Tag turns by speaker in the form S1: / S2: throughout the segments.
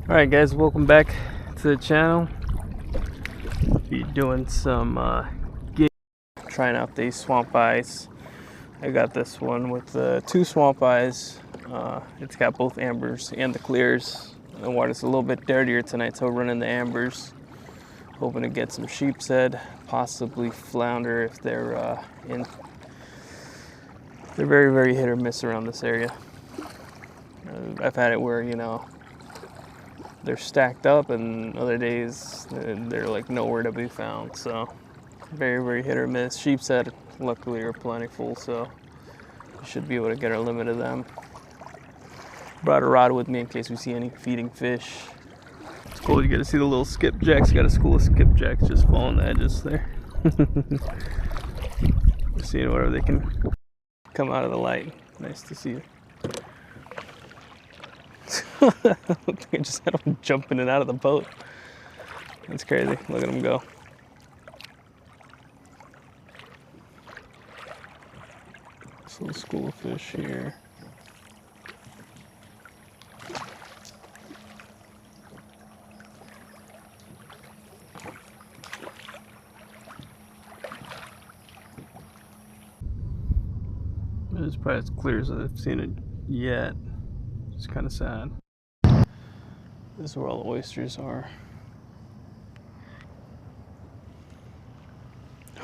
S1: Alright guys, welcome back to the channel. Be doing some trying out these swamp eyes. I got this one with two swamp eyes. It's got both ambers and the clears. The water's a little bit dirtier tonight, so we're running the ambers. Hoping to get some sheep's head, possibly flounder if they're in. They're very, very hit or miss around this area. I've had it where, you know, they're stacked up, and other days they're like nowhere to be found. So very, very hit or miss. Sheep's head luckily are plentiful, so we should be able to get our limit of them. Brought a rod with me in case we see any feeding fish. It's cool, you get to see the little skipjacks. Got a school of skipjacks just following the edges there. Seeing whatever they can come out of the light. Nice to see it. I just had them jumping in and out of the boat. That's crazy. Look at them go. This little school of fish here. It's probably as clear as I've seen it yet. It's kind of sad. This is where all the oysters are.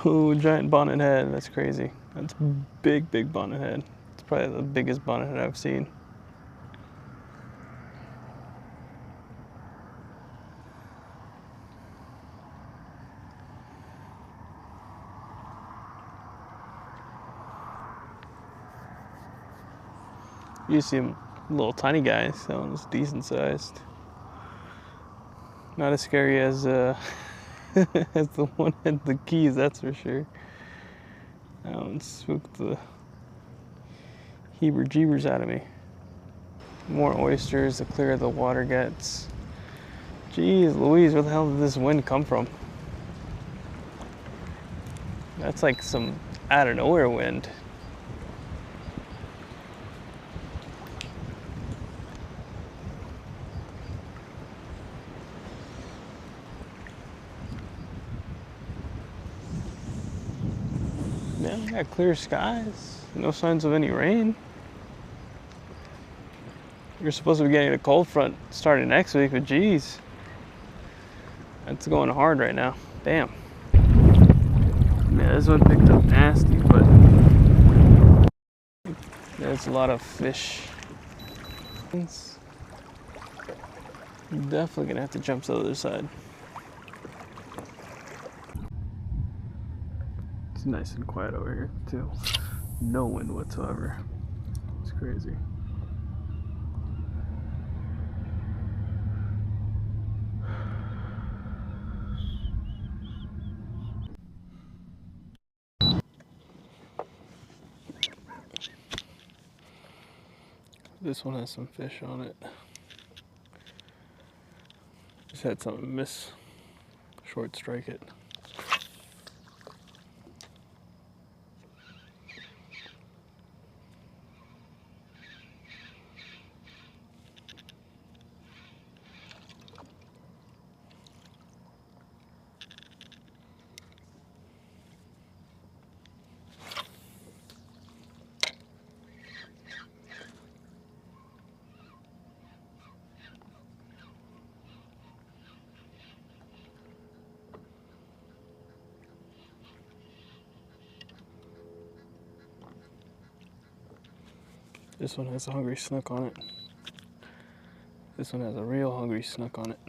S1: Ooh, giant bonnet head. That's crazy. That's big, big bonnet head. It's probably the biggest bonnet head I've seen. You see them little tiny guys. That one's decent sized. Not as scary as as the one at the Keys, that's for sure. That one spooked the heebie-jeebers out of me. More oysters the clearer the water gets. Jeez Louise, where the hell did this wind come from? That's like some out of nowhere wind. Yeah, we got clear skies. No signs of any rain. You're supposed to be getting a cold front starting next week, but geez. That's going hard right now. Damn. Yeah, this one picked up nasty, but there's a lot of fish. Definitely gonna have to jump to the other side. It's nice and quiet over here too. No wind whatsoever. It's crazy. This one has some fish on it. Just had something miss. Short strike it. This one has a hungry snook on it. This one has a real hungry snook on it.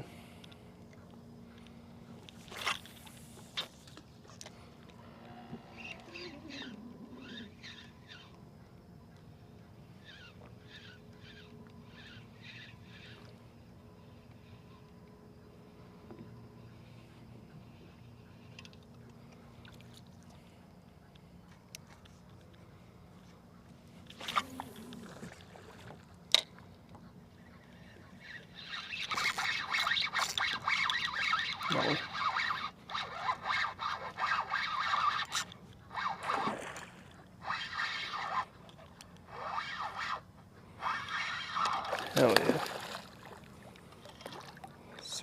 S1: No. Hell yeah.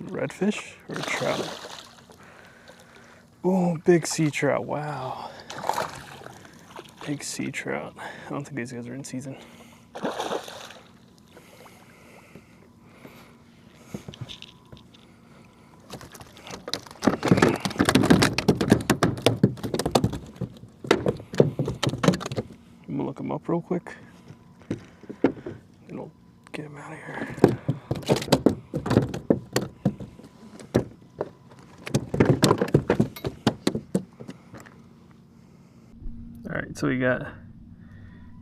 S1: Is it a redfish or a trout? Oh, big sea trout. Wow. Big sea trout. I don't think these guys are in season. I'm gonna look them up real quick. And we'll get him out of here. All right, so we got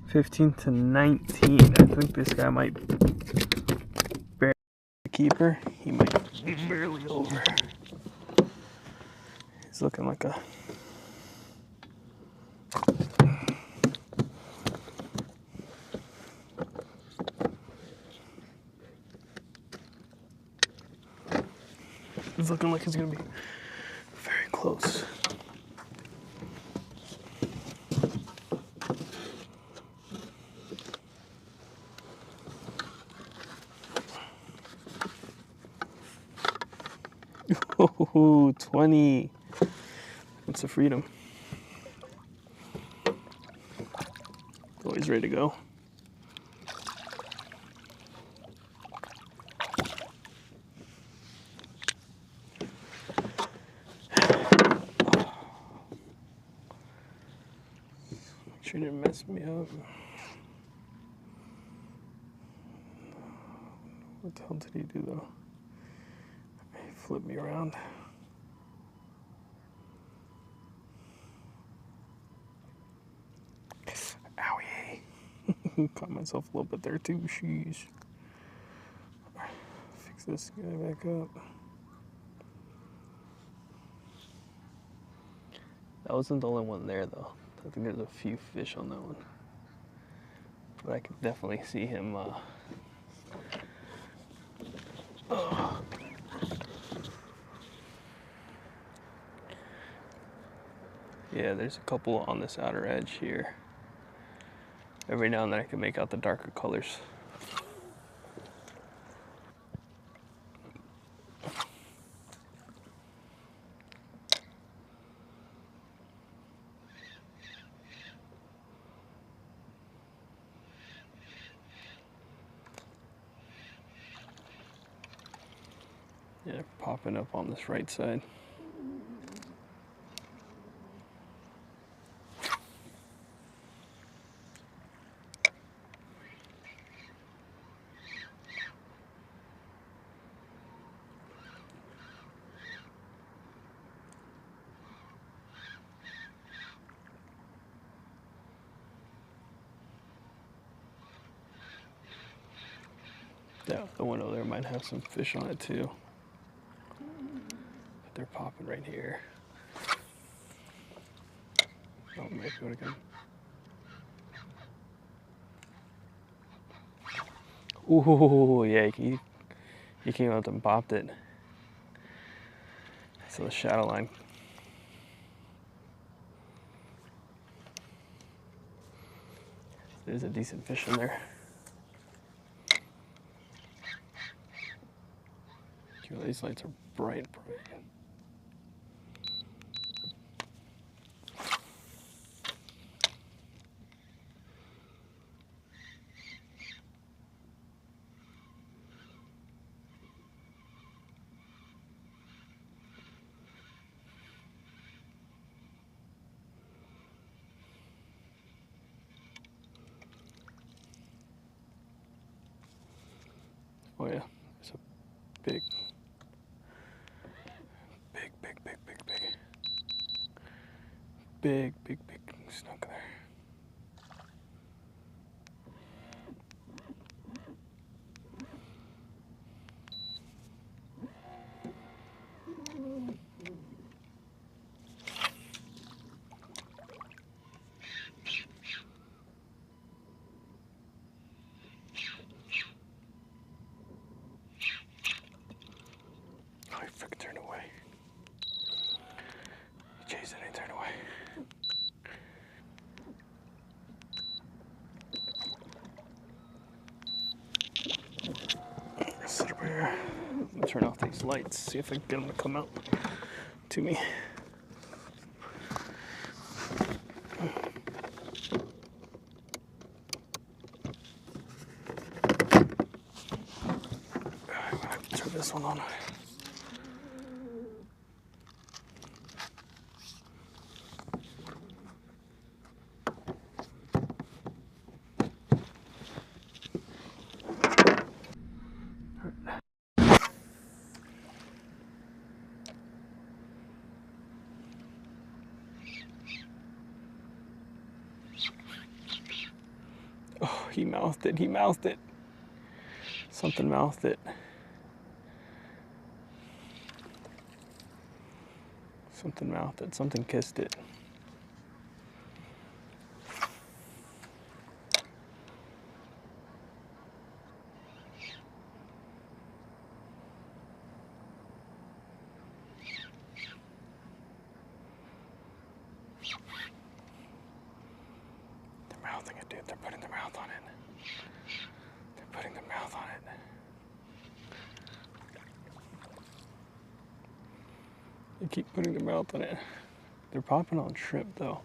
S1: 15 to 19. I think this guy might barely the keeper. He might be barely over. He's looking like a It's looking like it's gonna be very close. Oh, 20. What's the freedom? Oh, he's ready to go. Make sure you didn't mess me up. What the hell did he do though? He flipped me around. Owie. Caught myself a little bit there too. Sheesh. Fix this guy back up. That wasn't the only one there though. I think there's a few fish on that one. But I can definitely see him yeah, there's a couple on this outer edge here. Every now and then I can make out the darker colors. Yeah, popping up on this right side. Yeah, the one over there might have some fish on it too. But they're popping right here. Oh, maybe go again. Ooh, yeah, he came up and popped it. So the shadow line. There's a decent fish in there. These lights are bright. Oh yeah, there's a big snook there. Oh, he freaking turned away. He chased it and he turned away. Let me turn off these lights, see if I can get them to come out to me. I'm gonna turn this one on. Oh, he mouthed it, he mouthed it. Something mouthed it. Something mouthed it, something kissed it. They're mouthing it, dude. They're putting their mouth on it. They're putting their mouth on it. They keep putting their mouth on it. They're popping on shrimp, though.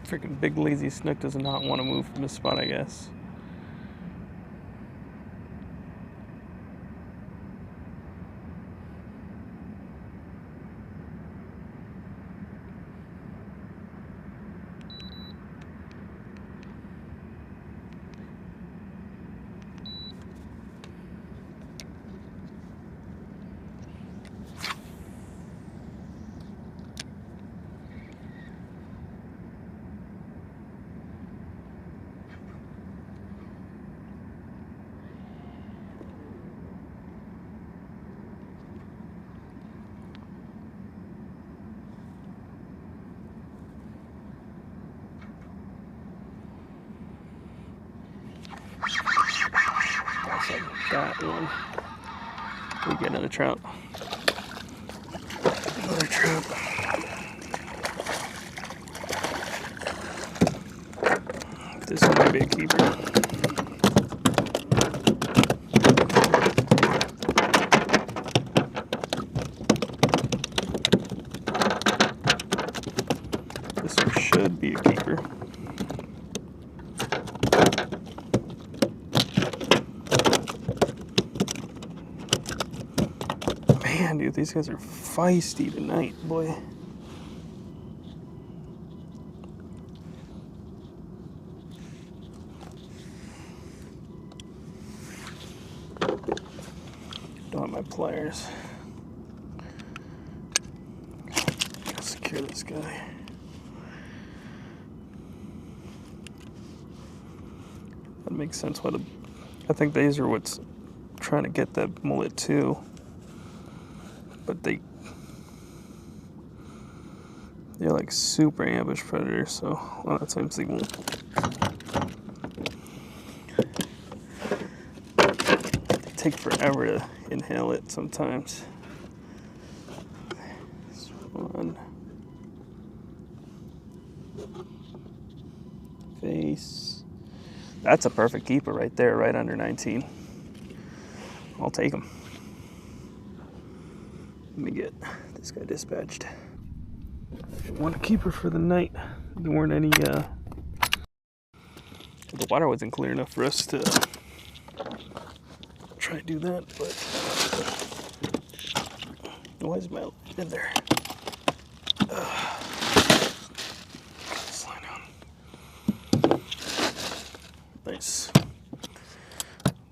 S1: Freaking big lazy snook does not want to move from this spot, I guess. That one. We get another trout. Another trout. This one might be a keeper. This one should be a keeper. Man, dude, these guys are feisty tonight, boy. Don't have my pliers. Gotta secure this guy. That makes sense. I think these are what's trying to get that mullet too. But they're like super ambush predators, so a lot of times they won't. They take forever to inhale it sometimes. This one. Face. That's a perfect keeper right there, right under 19. I'll take him. Let me get this guy dispatched. One keeper for the night. There weren't any, the water wasn't clear enough for us to try to do that, but why is my in there? Slide down. Nice.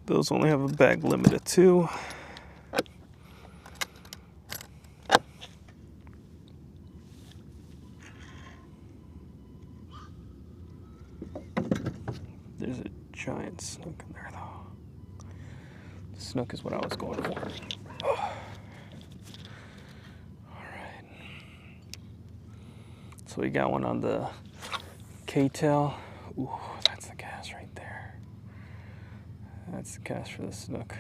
S1: Those only have a bag limit of 2. There's a giant snook in there, though. The snook is what I was going for. Oh. All right. So we got one on the Ktail. Ooh, that's the cast right there. That's the cast for the snook.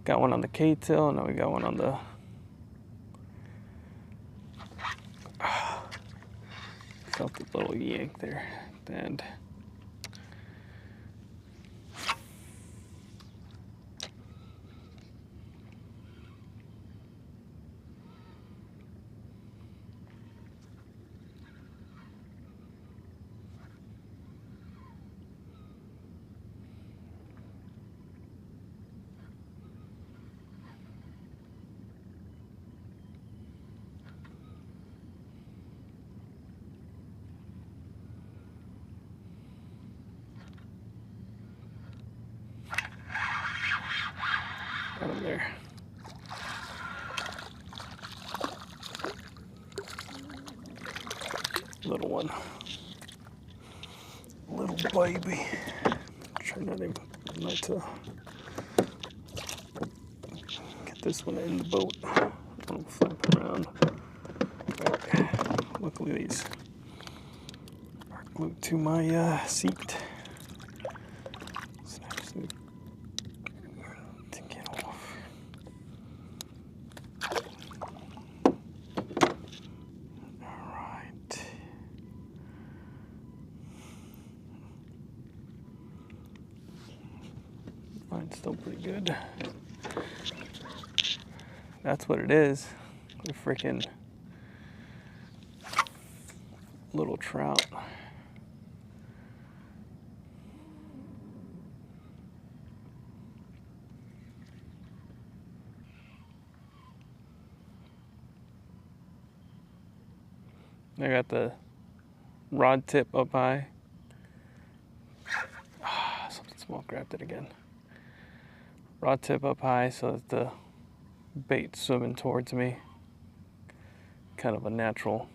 S1: Got one on the Ktail, and now we got one on the... Felt the little yank there at the end. Got him there. Little one. Little baby. Try not to get this one in the boat. I'll flip around. Right. Luckily these are glued to my seat. So I just need to get off. Alright. Mine's still pretty good. That's what it is. A freaking little trout. I got the rod tip up high. Something small grabbed it again. Rod tip up high so that the bait swimming towards me. Kind of a natural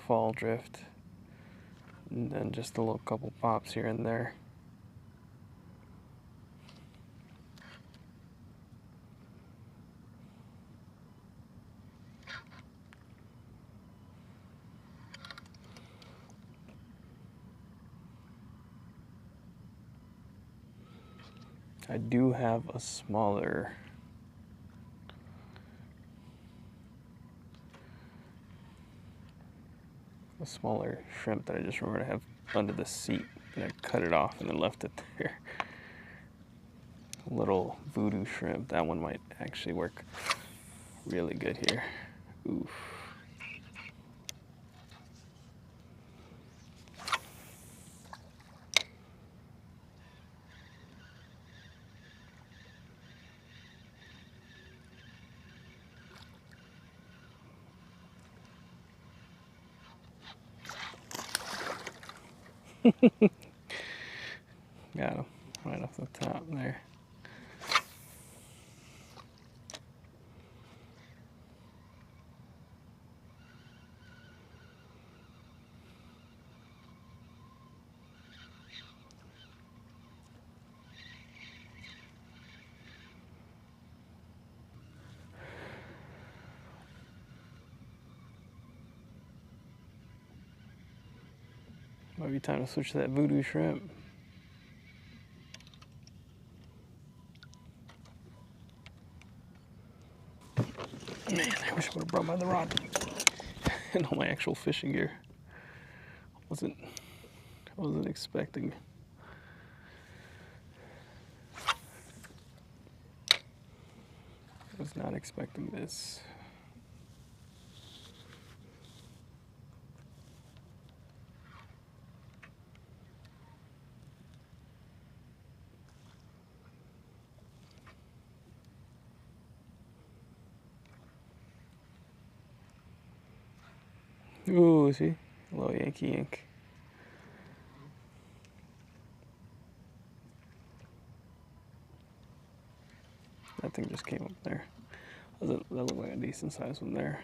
S1: fall drift. And then just a little couple pops here and there. I do have a smaller shrimp that I just remember to have under the seat, and I cut it off and then left it there. A little voodoo shrimp. That one might actually work really good here. Oof. Got him right off the top there. Might be time to switch to that voodoo shrimp. Man, I wish I would have brought my other rod and all my actual fishing gear. I wasn't expecting. I was not expecting this. Ooh, see? A little Yankee ink. That thing just came up there. That looked like a decent sized one there.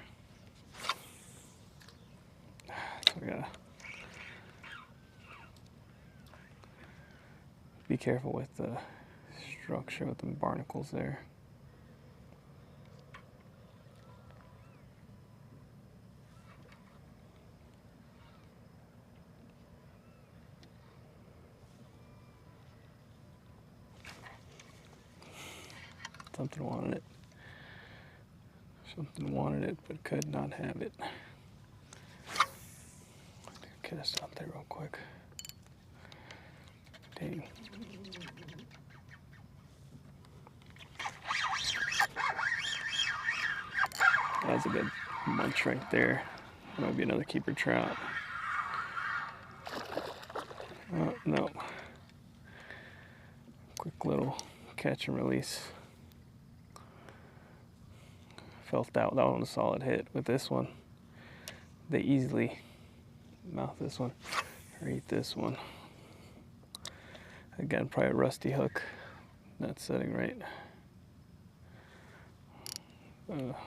S1: So I gotta Be careful with the structure with the barnacles there. Something wanted it. Something wanted it, but could not have it. Cast out there real quick. Dang. That was a good munch right there. That might be another keeper trout. Oh, no. Quick little catch and release. Felt that one was a solid hit. With this one, they easily mouth this one or eat this one. Again, probably a rusty hook. Not setting right.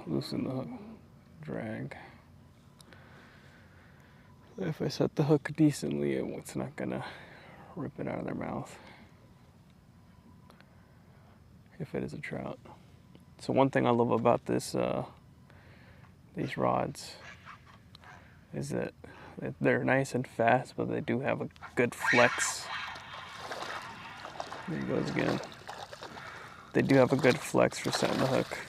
S1: Loosen the hook. Drag. If I set the hook decently, it's not gonna rip it out of their mouth. If it is a trout. So one thing I love about these rods is that they're nice and fast, but they do have a good flex. There he goes again. They do have a good flex for setting the hook.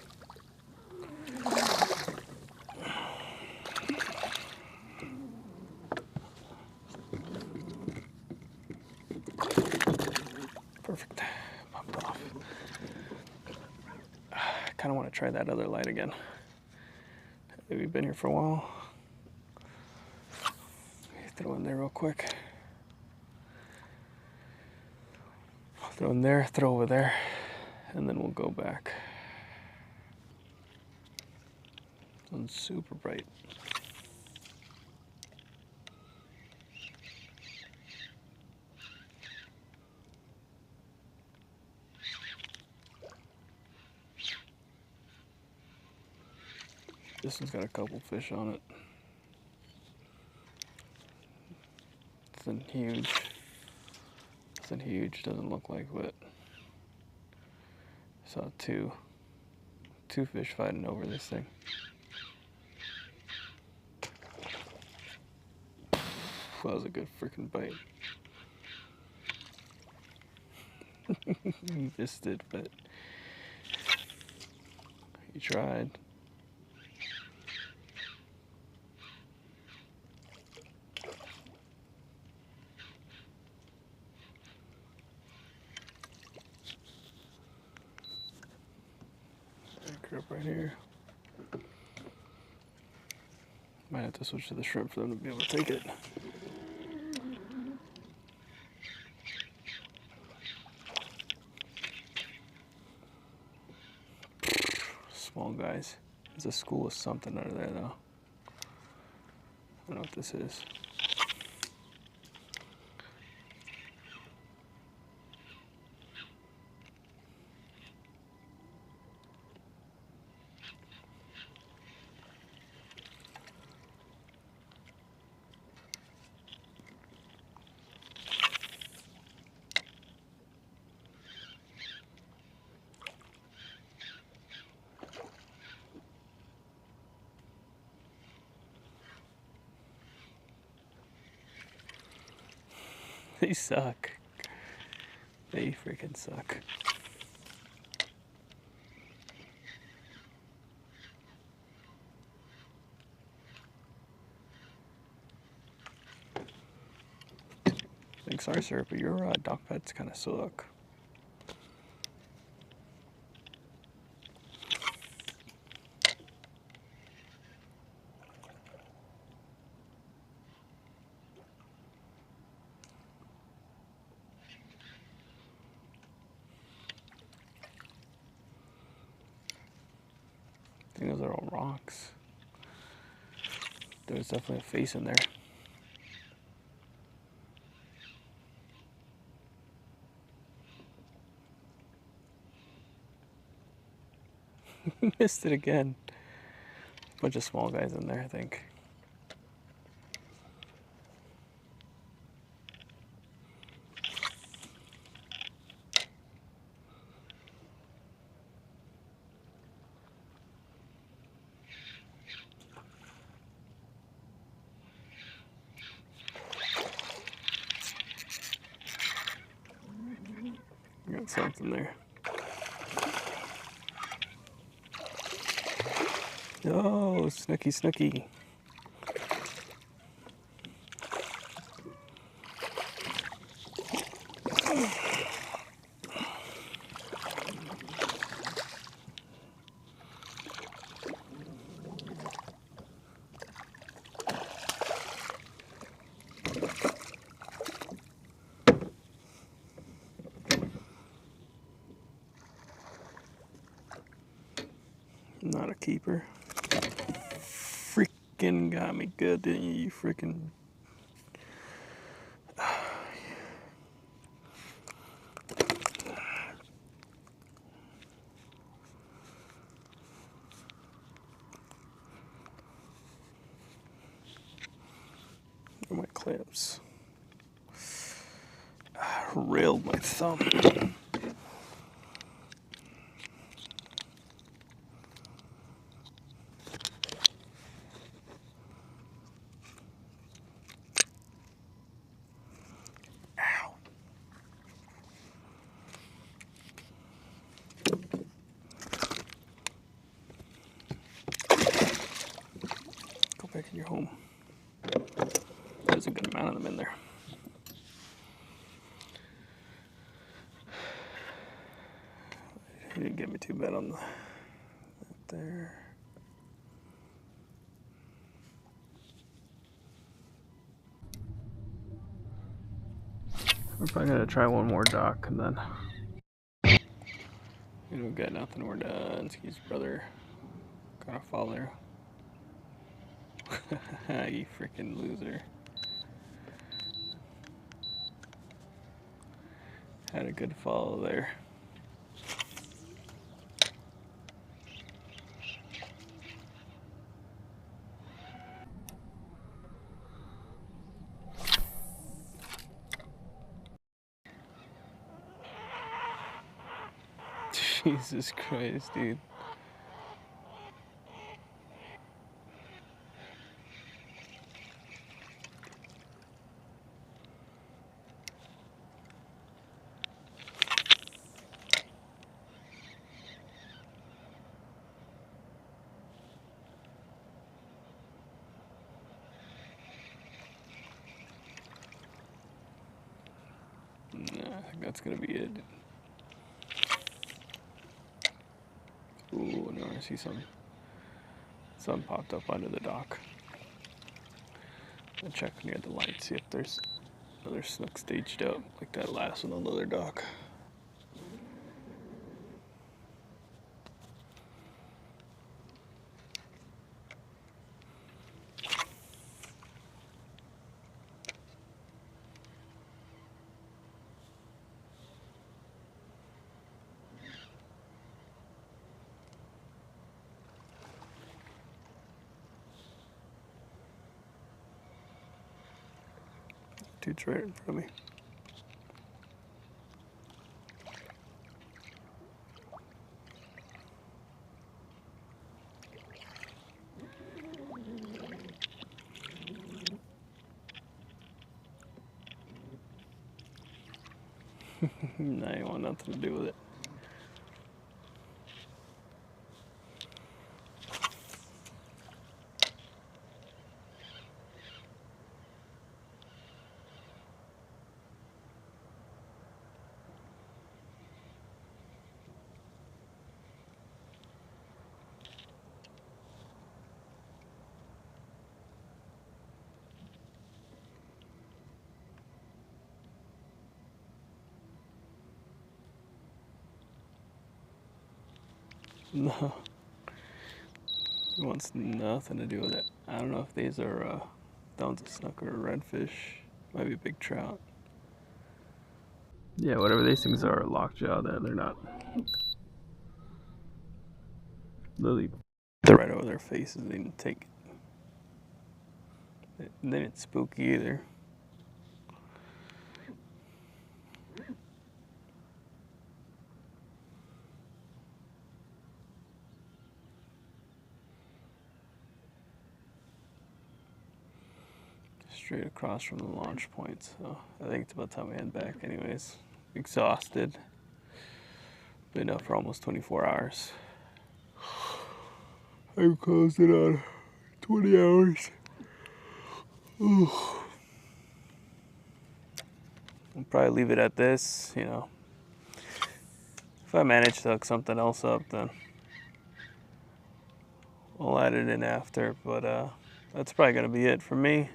S1: Perfect. Popped off. I kind of want to try that other light again. We've been here for a while. Throw in there real quick. Throw in there, throw over there, and then we'll go back. This one's super bright. This one's got a couple fish on it. Nothing huge. Nothing huge, doesn't look like, but I saw two fish fighting over this thing. That was a good freaking bite. He missed it, but he tried. Anchor up right here. Might have to switch to the shrimp for them to be able to take it. Small guys. There's a school of something under there though. I don't know what this is. They suck. They freaking suck. Thanks, sorry, sir, but your dog pets kind of suck. I think those are all rocks. There's definitely a face in there. Missed it again. Bunch of small guys in there, I think. Got something there. Oh, snooky, snooky. Not a keeper. Freaking got me good, didn't you? You freaking. Where are my clamps? Railed my thumb. Go back in your home. There's a good amount of them in there. He didn't get me too bad on the there. We're probably gonna try one more dock and then we got nothing. We're done. Excuse brother. Gotta fall there. You freaking loser. Had a good follow there. Jesus Christ, dude. Nah, I think that's gonna be it. Ooh, no, I see something. Something popped up under the dock. I'll check near the light, see if there's another snook staged out like that last one on the other dock. Dude's right in front of me. Nah, I want nothing to do with it. No. He wants nothing to do with it. I don't know if these are that one's a snook or a redfish. Might be a big trout. Yeah, whatever these things are, lockjaw. They're not. Literally, they're right over their faces. They didn't take it. They didn't spook either. Straight across from the launch point, so I think it's about time we head back anyways. Exhausted. Been up for almost 24 hours. I closed it on 20 hours. Ooh. I'll probably leave it at this, you know. If I manage to hook something else up, then I'll add it in after. But that's probably gonna be it for me.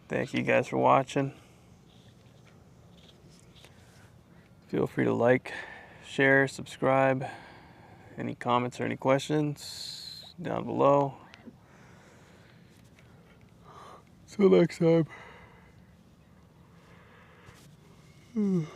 S1: Thank you guys for watching. Feel free to like, share, subscribe. Any comments or any questions down below. Till next time.